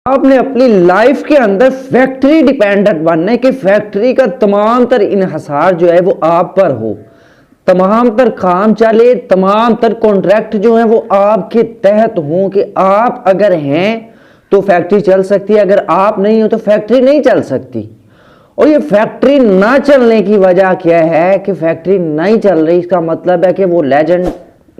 आपने अपनी लाइफ के अंदर फैक्ट्री डिपेंडेंट बनने की फैक्ट्री का तमाम तर इन्हिसार जो है वो आप पर हो, तमाम तर काम चले, तमाम तर कॉन्ट्रैक्ट जो है वो आपके तहत हो कि आप अगर हैं तो फैक्ट्री चल सकती है, अगर आप नहीं हो तो फैक्ट्री नहीं चल सकती। और ये फैक्ट्री ना चलने की वजह क्या है कि फैक्ट्री नहीं चल रही, इसका मतलब है कि वो लेजेंड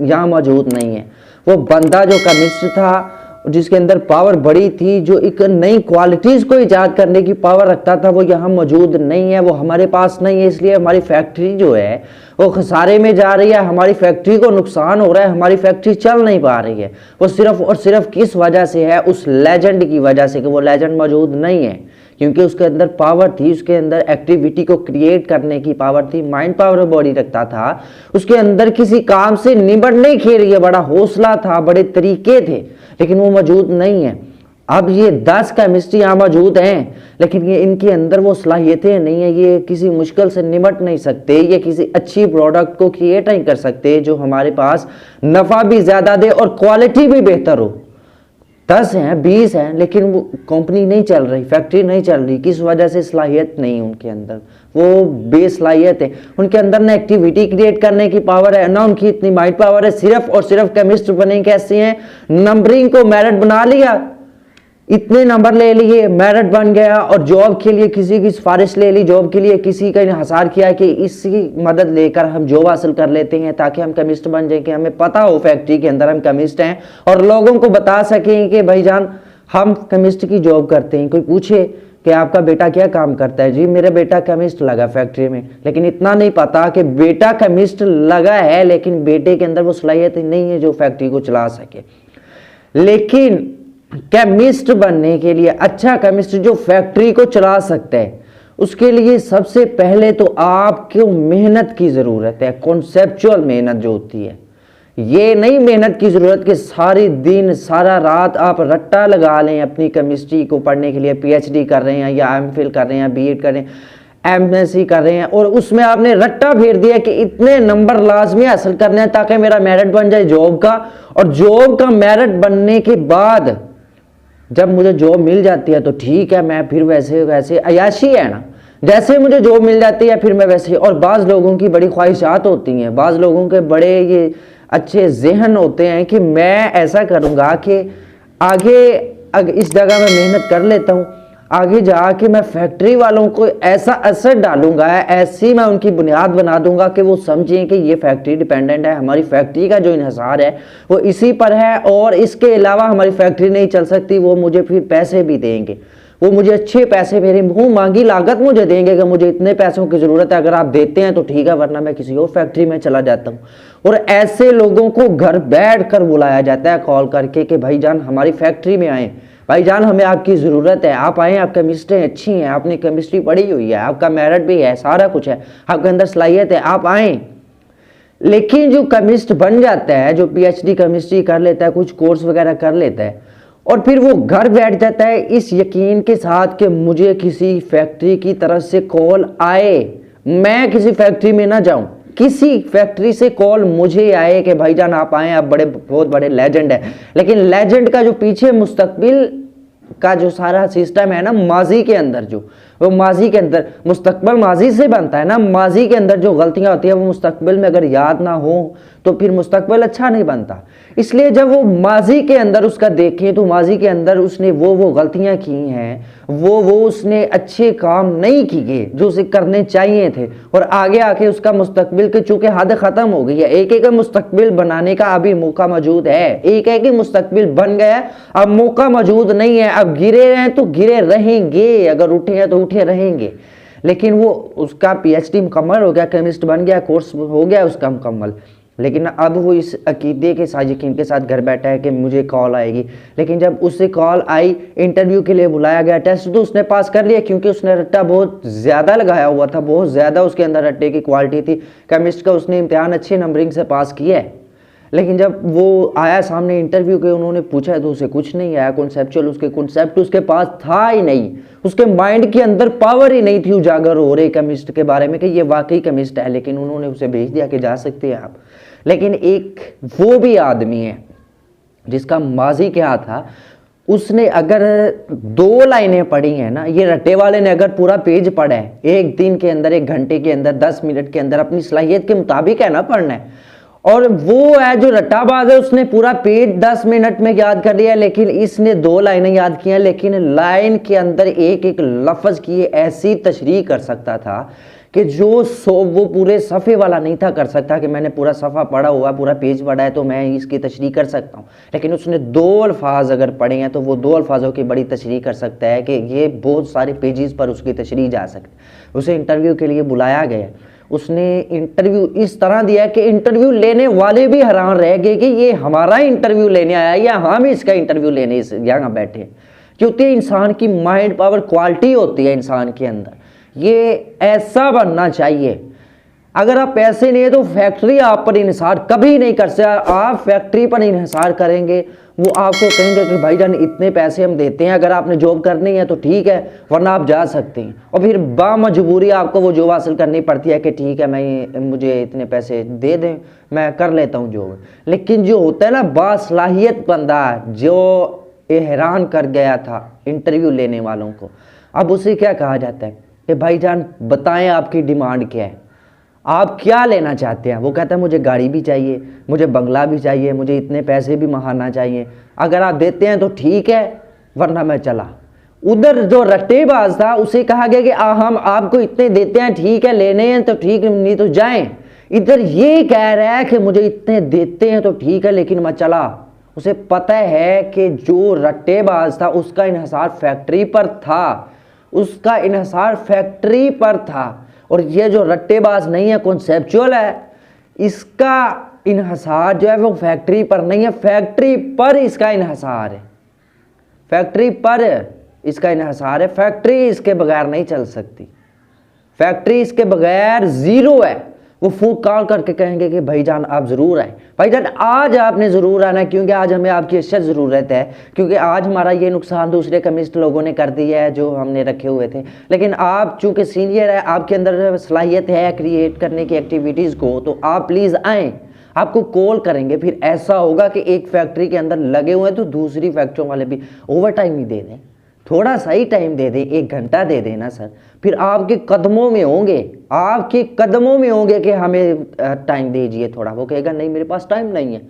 यहाँ मौजूद नहीं है। वो बंदा जो केमिस्ट था जिसके अंदर पावर बड़ी थी, जो एक नई क्वालिटीज को इजाद करने की पावर रखता था, वो यहाँ मौजूद नहीं है, वो हमारे पास नहीं है। इसलिए हमारी फैक्ट्री जो है वो खसारे में जा रही है, हमारी फैक्ट्री को नुकसान हो रहा है, हमारी फैक्ट्री चल नहीं पा रही है। वो सिर्फ और सिर्फ किस वजह से है? उस लेजेंड की वजह से कि वो लेजेंड मौजूद नहीं है, क्योंकि उसके अंदर पावर थी, उसके अंदर एक्टिविटी को क्रिएट करने की पावर थी, माइंड पावर बॉडी रखता था, उसके अंदर किसी काम से निबटने के लिए बड़ा हौसला था, बड़े तरीके थे, लेकिन वो मौजूद नहीं है। अब ये 10 केमिस्ट्री यहाँ मौजूद हैं, लेकिन ये इनके अंदर वो सलाहियतें नहीं है, ये किसी मुश्किल से निपट नहीं सकते, ये किसी अच्छी प्रोडक्ट को क्रिएट नहीं कर सकते जो हमारे पास नफा भी ज्यादा दे और क्वालिटी भी बेहतर हो। 10 हैं, 20 हैं, लेकिन वो कंपनी नहीं चल रही, फैक्ट्री नहीं चल रही। किस वजह से? सलाहियत नहीं उनके अंदर, वो बेसलाहियत है। उनके अंदर ना एक्टिविटी क्रिएट करने की पावर है, ना उनकी इतनी माइंड पावर है। सिर्फ और सिर्फ केमिस्ट बने कैसे हैं? नंबरिंग को मेरिट बना लिया, इतने नंबर ले लिए, मेरिट बन गया, और जॉब के लिए किसी की सिफारिश ले ली, जॉब के लिए किसी का इन्हिसार किया कि इसकी मदद लेकर हम जॉब हासिल कर लेते हैं ताकि हम केमिस्ट बन जाए, कि हमें पता हो फैक्ट्री के अंदर हम केमिस्ट हैं, और लोगों को बता सकें कि भाईजान हम केमिस्ट की जॉब करते हैं। कोई पूछे कि आपका बेटा क्या काम करता है? जी मेरा बेटा केमिस्ट लगा फैक्ट्री में, लेकिन इतना नहीं पता कि बेटा केमिस्ट लगा है, लेकिन बेटे के अंदर वो सलाहियत नहीं है जो फैक्ट्री को चला सके। लेकिन केमिस्ट बनने के लिए, अच्छा केमिस्ट जो फैक्ट्री को चला सकता है, उसके लिए सबसे पहले तो आपको मेहनत की जरूरत है, कॉन्सेप्चुअल मेहनत जो होती है। ये नहीं मेहनत की जरूरत कि सारी दिन सारा रात आप रट्टा लगा लें अपनी केमिस्ट्री को पढ़ने के लिए, पीएचडी कर रहे हैं या एमफिल कर रहे हैं, बीएड कर रहे हैं, एमएससी कर रहे हैं, और उसमें आपने रट्टा फेर दिया कि इतने नंबर लाजमी हासिल करने हैं ताकि मेरा मेरिट बन जाए जॉब का, और जॉब का मेरिट बनने के बाद जब मुझे जॉब मिल जाती है तो ठीक है, मैं फिर वैसे वैसे अयाशी है ना, जैसे मुझे जॉब मिल जाती है फिर मैं वैसे। और बाज़ लोगों की बड़ी ख्वाहिशात होती हैं, बाज़ लोगों के बड़े ये अच्छे जहन होते हैं कि मैं ऐसा करूँगा कि आगे इस जगह मैं मेहनत कर लेता हूँ, आगे जाके मैं फैक्ट्री वालों को ऐसा असर डालूंगा, ऐसी मैं उनकी बुनियाद बना दूंगा कि वो समझें कि ये फैक्ट्री डिपेंडेंट है, हमारी फैक्ट्री का जो इन्हिसार है वो इसी पर है, और इसके अलावा हमारी फैक्ट्री नहीं चल सकती। वो मुझे फिर पैसे भी देंगे, वो मुझे अच्छे पैसे, मेरी मुंह मांगी लागत मुझे देंगे कि मुझे इतने पैसों की ज़रूरत है, अगर आप देते हैं तो ठीक है, वरना मैं किसी और फैक्ट्री में चला जाता हूँ। और ऐसे लोगों को घर बैठ कर बुलाया जाता है कॉल करके कि भाईजान हमारी फैक्ट्री में आए, भाईजान हमें आपकी ज़रूरत है, आप आएँ, आप केमिस्ट्री अच्छी हैं, आपने केमिस्ट्री पढ़ी हुई है, आपका मेरिट भी है, सारा कुछ है, आपके अंदर सलाहियत है, आप आएँ। लेकिन जो केमिस्ट बन जाता है, जो पीएचडी केमिस्ट्री कर लेता है, कुछ कोर्स वगैरह कर लेता है, और फिर वो घर बैठ जाता है इस यकीन के साथ कि मुझे किसी फैक्ट्री की तरफ से कॉल आए, मैं किसी फैक्ट्री में ना जाऊं, किसी फैक्ट्री से कॉल मुझे आए कि भाईजान आप आए, आप बहुत बड़े लेजेंड है। लेकिन लेजेंड का जो पीछे मुस्तकबिल का जो सारा सिस्टम है ना, माजी के अंदर जो, वो माजी के अंदर, मुस्तकबिल माजी से बनता है ना, माजी के अंदर जो गलतियां होती है वो मुस्तकबिल में अगर याद ना हो तो फिर मुस्तकबिल अच्छा नहीं बनता। इसलिए जब वो माजी के अंदर उसका देखें तो माजी के अंदर उसने वो गलतियां की हैं, वो उसने अच्छे काम नहीं किए जो उसे करने चाहिए थे, और आगे आके उसका मुस्तकबिल के चूंकि हद खत्म हो गई है। एक मुस्तकबिल बनाने का अभी मौका मौजूद है, एक मुस्तकबिल बन गया, अब मौका मौजूद नहीं है। अब गिरे हैं तो गिरे रहेंगे, अगर उठे हैं तो उठे रहेंगे। लेकिन वो उसका पीएचडी मुकम्मल हो गया, केमिस्ट बन गया, कोर्स हो गया उसका मुकम्मल, लेकिन अब वो इस अकीदे के साथ, यकीन के साथ घर बैठा है कि मुझे कॉल आएगी। लेकिन जब उससे कॉल आई, इंटरव्यू के लिए बुलाया गया, टेस्ट तो उसने पास कर लिया, क्योंकि उसने रट्टा बहुत ज़्यादा लगाया हुआ था, बहुत ज़्यादा उसके अंदर रट्टे की क्वालिटी थी। केमिस्ट का उसने इम्तिहान अच्छे नंबरिंग से पास किया है, लेकिन जब वो आया सामने इंटरव्यू के, उन्होंने पूछा तो उसे कुछ नहीं आया कॉन्सेप्चुअल, उसके कॉन्सेप्ट उसके पास था ही नहीं, उसके माइंड के अंदर पावर ही नहीं थी उजागर हो रहे केमिस्ट के बारे में कि ये वाकई केमिस्ट है। लेकिन उन्होंने उसे भेज दिया कि जा सकते हैं आप। लेकिन एक वो भी आदमी है जिसका माजी क्या था, उसने अगर 2 लाइनें पढ़ी हैं ना, ये रट्टे वाले ने अगर पूरा पेज पढ़ा है एक दिन के अंदर, 1 घंटे के अंदर, 10 मिनट के अंदर, अपनी सलाहियत के मुताबिक है ना पढ़ना है, और वो है जो रट्टाबाज है उसने पूरा पेज 10 मिनट में याद कर लिया, लेकिन इसने 2 लाइनें याद की हैं, लेकिन लाइन के अंदर एक एक लफ्ज की ऐसी तशरीह कर सकता था कि जो वो पूरे सफ़े वाला नहीं था कर सकता कि मैंने पूरा सफ़ा पढ़ा हुआ, पूरा पेज पढ़ा है तो मैं इसकी तशरीह कर सकता हूँ। लेकिन उसने 2 अल्फाज अगर पढ़े हैं तो वो 2 अल्फाजों की बड़ी तशरीह कर सकता है कि ये बहुत सारे पेजेस पर उसकी तशरीह जा सकती है। उसे इंटरव्यू के लिए बुलाया गया, उसने इंटरव्यू इस तरह दिया कि इंटरव्यू लेने वाले भी हैरान रह गए कि ये हमारा इंटरव्यू लेने आया या हम इसका इंटरव्यू लेने यहाँ बैठे। क्योंकि इंसान की माइंड पावर क्वालिटी होती है इंसान के अंदर, ये ऐसा बनना चाहिए। अगर आप पैसे नहीं है तो फैक्ट्री आप पर इन्हिसार कभी नहीं कर सकते। आप फैक्ट्री पर इन्हिसार करेंगे, वो आपको कहेंगे कि भाईजान इतने पैसे हम देते हैं, अगर आपने जॉब करनी है तो ठीक है, वरना आप जा सकते हैं। और फिर बामजबूरी आपको वो जॉब हासिल करनी पड़ती है कि ठीक है मुझे इतने पैसे दे दें, मैं कर लेता हूँ जॉब। लेकिन जो होता है ना बासलाहियत बंदा जो हैरान कर गया था इंटरव्यू लेने वालों को, अब उसे क्या कहा जाता है कि भाईजान बताएं आपकी डिमांड क्या है, आप क्या लेना चाहते हैं। वो कहता है मुझे गाड़ी भी चाहिए, मुझे बंगला भी चाहिए, मुझे इतने पैसे भी महाना चाहिए, अगर आप देते हैं तो ठीक है वरना मैं चला। उधर जो रट्टेबाज था उसे कहा गया कि हम आपको इतने देते हैं, ठीक है लेने हैं तो ठीक, नहीं तो जाएं। इधर ये कह रहा है कि मुझे इतने देते हैं तो ठीक है लेकिन मैं चला। उसे पता है कि जो रट्टेबाज था उसका इन्हिसार फैक्ट्री पर था, उसका इन्हिसार फैक्ट्री पर था। और ये जो रट्टेबाज नहीं है, कॉन्सेप्चुअल है, इसका इन्हिसार जो है वो फैक्ट्री पर नहीं है, फैक्ट्री पर इसका इन्हिसार है, फैक्ट्री पर इसका इन्हिसार है। फैक्ट्री इसके बगैर नहीं चल सकती, फैक्ट्री इसके बगैर ज़ीरो है। वो फोन कॉल करके कहेंगे कि भाईजान आप ज़रूर आए, भाईजान आज आपने ज़रूर आना है, क्योंकि आज हमें आपकी अशद ज़रूरत है, क्योंकि आज हमारा ये नुकसान दूसरे कम्युनिस्ट लोगों ने कर दिया है जो हमने रखे हुए थे। लेकिन आप चूँकि सीनियर है, आपके अंदर सलाहियत है क्रिएट करने की एक्टिविटीज़ को, तो आप प्लीज़ आएँ। आपको कॉल करेंगे। फिर ऐसा होगा कि एक फैक्ट्री के अंदर लगे हुए हैं तो दूसरी फैक्ट्रियों वाले भी ओवर टाइम ही दे दें, थोड़ा सा ही टाइम दे दें, 1 घंटा दे देना सर। फिर आपके कदमों में होंगे, आपके कदमों में होंगे कि हमें टाइम दीजिए थोड़ा। वो कहेगा नहीं मेरे पास टाइम नहीं है।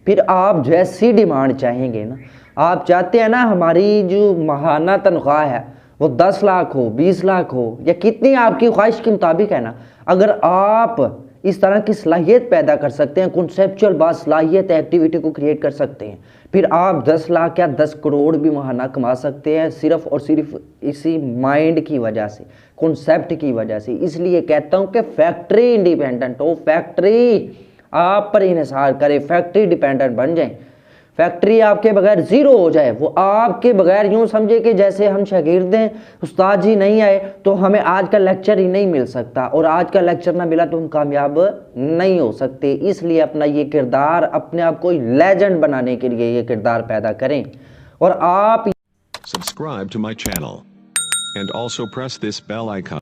फिर आप जैसी डिमांड चाहेंगे ना, आप चाहते हैं ना हमारी जो माहाना तनख्वाह है वो 10 लाख हो, 20 लाख हो, या कितनी आपकी ख्वाहिश के मुताबिक है ना, अगर आप इस तरह की सलाहियत पैदा कर सकते हैं, कॉन्सेप्चुअल बासलाहियत एक्टिविटी को क्रिएट कर सकते हैं, फिर आप 10 लाख या 10 करोड़ भी महाना कमा सकते हैं, सिर्फ और सिर्फ इसी माइंड की वजह से, कॉन्सेप्ट की वजह से। इसलिए कहता हूं कि फैक्ट्री इंडिपेंडेंट हो, फैक्ट्री आप पर इन्हिसार करे, फैक्ट्री डिपेंडेंट बन जाए, फैक्ट्री आपके बगैर ज़ीरो हो जाए। वो आपके बगैर यूँ समझे कि जैसे हम शागिर्द हैं, उस्ताद जी नहीं आए तो हमें आज का लेक्चर ही नहीं मिल सकता, और आज का लेक्चर ना मिला तो हम कामयाब नहीं हो सकते। इसलिए अपना ये किरदार, अपने आप को लेजेंड बनाने के लिए ये किरदार पैदा करें। और आप Subscribe to my channel and also press this bell icon.